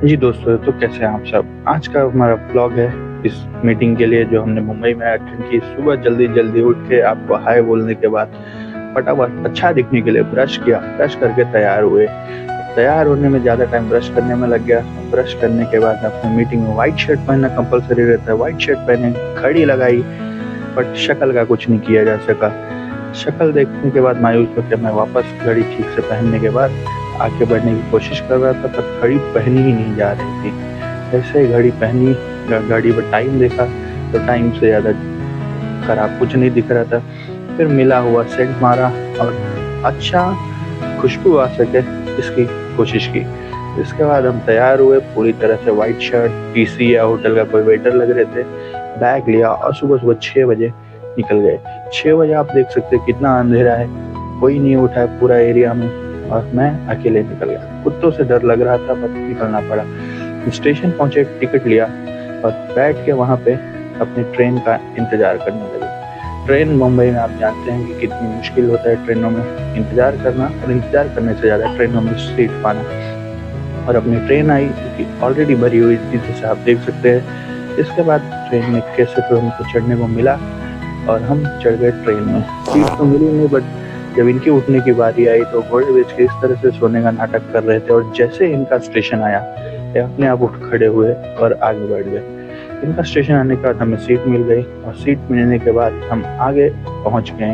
जी दोस्तों, तो कैसे हैं आप सब? आज का हमारा व्लॉग है इस मीटिंग के लिए जो हमने मुंबई में अटेंड की। सुबह जल्दी-जल्दी उठ के आपको हाय बोलने के बाद फटाफट अच्छा दिखने के लिए ब्रश किया, ब्रश करके तैयार हुए। तैयार होने में ज़्यादा टाइम ब्रश करने में लग गया। ब्रश करने के बाद अपने मीटिंग में व्हाइट शर्ट पहनना कंपल्सरी रहता है। व्हाइट शर्ट पहने, घड़ी लगाई, बट शक्ल का कुछ नहीं किया जा सका। शक्ल देखने के बाद मायूस होकर मैं वापस घड़ी ठीक से पहनने के बाद आगे बढ़ने की कोशिश कर रहा था, पर घड़ी पहनी ही नहीं जा रही थी। जैसे ही घड़ी पहनी, घड़ी पर टाइम देखा तो टाइम से ज़्यादा खराब कुछ नहीं दिख रहा था। फिर मिला हुआ सेंट मारा और अच्छा खुशबू आ सके इसकी कोशिश की। इसके बाद हम तैयार हुए पूरी तरह से, व्हाइट शर्ट, टीसी या होटल का कोई वेटर लग रहे थे, बैग लिया और सुबह-सुबह 6 बजे निकल गए। 6 बजे आप देख सकते हैं कितना अंधेरा है, कोई नहीं उठा है पूरा एरिया में और मैं अकेले निकल गया। कुत्तों से डर लग रहा था, बट निकलना पड़ा। स्टेशन पहुँचे, टिकट लिया और बैठ के वहाँ पे अपनी ट्रेन का इंतज़ार करने लगे। ट्रेन मुंबई में आप जानते हैं कि कितनी मुश्किल होता है ट्रेनों में इंतज़ार करना, और इंतज़ार करने से ज़्यादा ट्रेनों में सीट पाना। और अपनी ट्रेन आई जो कि ऑलरेडी भरी हुई थी, जैसे आप देख सकते हैं। इसके बाद ट्रेन में कैसे तो हमको चढ़ने को मिला और हम चढ़ गए ट्रेन में। सीट तो मिली नहीं, बट जब इनकी उठने की बारी आई तो घोड़े बेच के इस तरह से सोने का नाटक कर रहे थे, और जैसे इनका स्टेशन आया ये अपने आप उठ खड़े हुए और आगे बढ़ गए। इनका स्टेशन आने के बाद हमें सीट मिल गई और सीट मिलने के बाद हम आगे पहुंच गए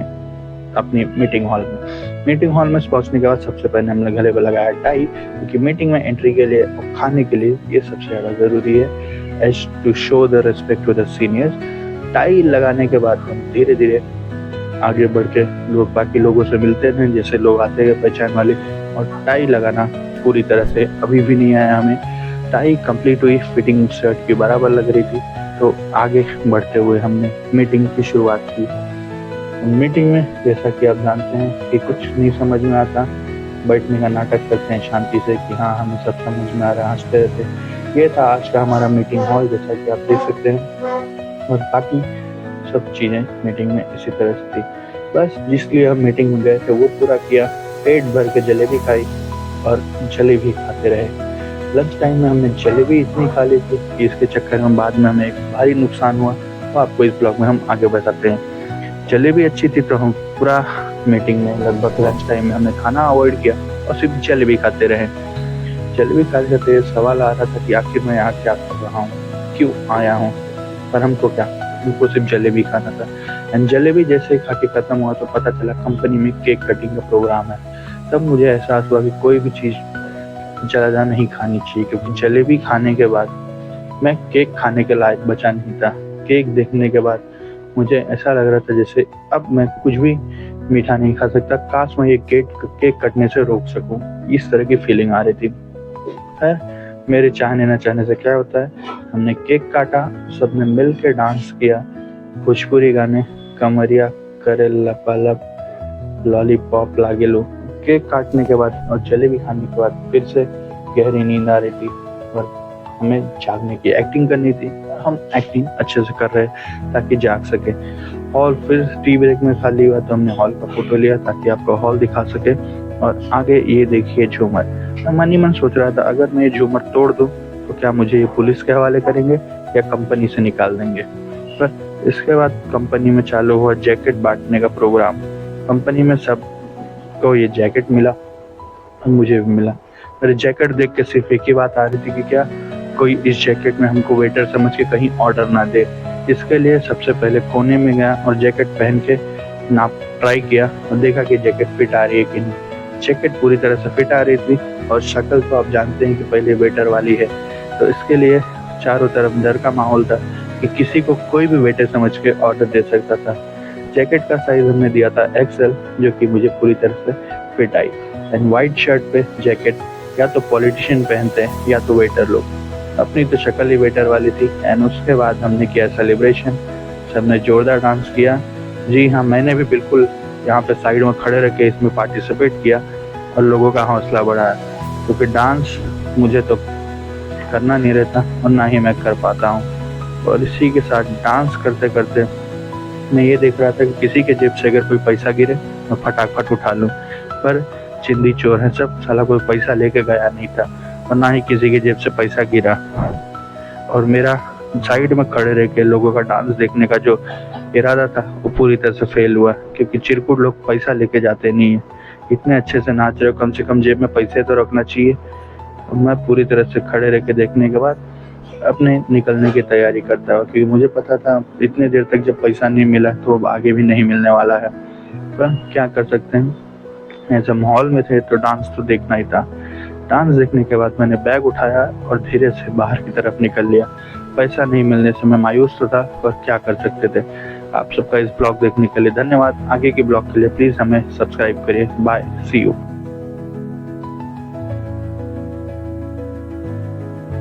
अपनी मीटिंग हॉल में। मीटिंग हॉल में पहुंचने के बाद सबसे पहले हमने गले पे लगाया टाई, क्योंकि मीटिंग में एंट्री के लिए और खाने के लिए ये सबसे ज़्यादा ज़रूरी है, as to show the respect to the seniors. Tie लगाने के बाद हम धीरे धीरे आगे बढ़ के लोग बाकी लोगों से मिलते हैं, जैसे लोग आते हैं पहचान वाले। और टाई लगाना पूरी तरह से अभी भी नहीं आया हमें। टाई कंप्लीट हुई, फिटिंग शर्ट की बराबर लग रही थी, तो आगे बढ़ते हुए हमने मीटिंग की शुरुआत की। मीटिंग में जैसा कि आप जानते हैं कि कुछ नहीं समझ में आता, बैठने का नाटक करते हैं शांति से कि हाँ हमें सब समझ में आ रहा है, हंसते रहते। ये था आज का हमारा मीटिंग हॉल, जैसा कि आप देख सकते हैं। और बाकी सब चीज़ें मीटिंग में इसी तरह से थी। बस जिस लिए हम मीटिंग में गए थे वो पूरा किया, पेट भर के जलेबी खाई और जलेबी खाते रहे। लंच टाइम में हमने जलेबी इतनी खा ली थी कि इसके चक्कर में बाद में हमें एक भारी नुकसान हुआ, तो आपको इस ब्लॉग में हम आगे बताते हैं। जलेबी अच्छी थी तो हम पूरा मीटिंग में लगभग लंच टाइम में हमने खाना अवॉइड किया और सिर्फ जलेबी खाते रहे। जलेबी खाते खाते सवाल आ रहा था कि आखिर मैं यहाँ क्या कर रहा हूँ, क्यों आया हूँ, पर हमको क्या, हमको सिर्फ जलेबी खाना था। एंड जलेबी जैसे खा के खत्म हुआ तो पता चला कंपनी में केक कटिंग का प्रोग्राम है। तब मुझे एहसास हुआ कि कोई भी चीज़ ज़्यादा नहीं खानी चाहिए, क्योंकि जलेबी खाने के बाद मैं केक खाने के लायक बचा नहीं था। केक देखने के बाद मुझे ऐसा लग रहा था जैसे अब मैं कुछ भी मीठा नहीं खा सकता, काश मैं ये केक कटने से रोक सकूं। इस तरह की फीलिंग आ रही थी। खैर, मेरे चाहने न चाहने से क्या होता है, हमने केक काटा, सबने मिल के डांस किया, भोजपुरी गाने, कमरिया करे लपालप, लॉलीपॉप लागे लो। केक काटने के बाद और जलेबी खाने के बाद फिर से गहरी नींद आ रही थी और हमें जागने की एक्टिंग करनी थी। हम एक्टिंग अच्छे से कर रहे ताकि जाग सके। हॉल फिर टी ब्रेक में खाली हुआ तो हमने हॉल का फोटो लिया ताकि आपको हॉल दिखा सके। और आगे ये देखिए झूमर। मैं मन ही मन सोच रहा था अगर मैं ये झूमर तोड़ दूं तो क्या मुझे ये पुलिस के हवाले करेंगे या कंपनी से निकाल देंगे। पर इसके बाद कंपनी में चालू हुआ जैकेट बांटने का प्रोग्राम। कंपनी में सब को ये जैकेट मिला और मुझे भी मिला। मेरे जैकेट देख के सिर्फ एक ही बात आ रही थी कि क्या कोई इस जैकेट में हमको वेटर समझ के कहीं ऑर्डर ना दे। इसके लिए सबसे पहले कोने में गया और जैकेट पहन के नाप ट्राई किया और देखा कि जैकेट फिट आ रही है कि नहीं। जैकेट पूरी तरह से फिट आ रही थी और शक्ल तो आप जानते हैं कि पहले वेटर वाली है, तो इसके लिए चारों तरफ डर का माहौल था कि किसी को कोई भी वेटर समझ के ऑर्डर दे सकता था। जैकेट का साइज हमने दिया था एक्सएल, जो कि मुझे पूरी तरह से fit I. And white shirt पे जैकेट या तो पॉलिटिशियन पहनते हैं या तो वेटर लोग। अपनी तो शक्ल ही वेटर वाली थी। एंड उसके बाद हमने किया सेलिब्रेशन, सबने जोरदार डांस किया। जी हाँ, मैंने भी बिल्कुल यहाँ पे साइड में खड़े रह के इसमें पार्टिसिपेट किया और लोगों का हौसला बढ़ाया, क्योंकि डांस मुझे तो करना नहीं रहता और ना ही मैं कर पाता हूँ। और इसी के साथ डांस करते करते मैं ये देख रहा था कि किसी के जेब से अगर कोई पैसा गिरे मैं फटाफट उठा लूँ, पर चिंदी चोर है सब, साला कोई पैसा लेके गया नहीं था। और ना ही किसी की जेब से पैसा गिरा। और मेरा साइड में खड़े रह के लोगों का डांस देखने का जो इरादा था वो पूरी तरह से फेल हुआ, क्योंकि चिरकुट लोग पैसा लेके जाते नहीं है। इतने अच्छे से नाच रहे हो, कम से कम जेब में पैसे तो रखना चाहिए। और मैं पूरी तरह से खड़े रह के देखने के बाद अपने निकलने की तैयारी करता है, क्योंकि मुझे पता था इतनी देर तक जब पैसा नहीं मिला तो अब आगे भी नहीं मिलने वाला है। पर क्या कर सकते हैं, ऐसे माहौल में थे तो डांस तो देखना ही था। डांस देखने के बाद मैंने बैग उठाया और धीरे से बाहर की तरफ निकल लिया। पैसा नहीं मिलने से मैं मायूस तो था, पर क्या कर सकते थे। आप सबका इस ब्लॉग देखने के लिए धन्यवाद। आगे के ब्लॉग के लिए प्लीज़ हमें सब्सक्राइब करिए। Bye, see you.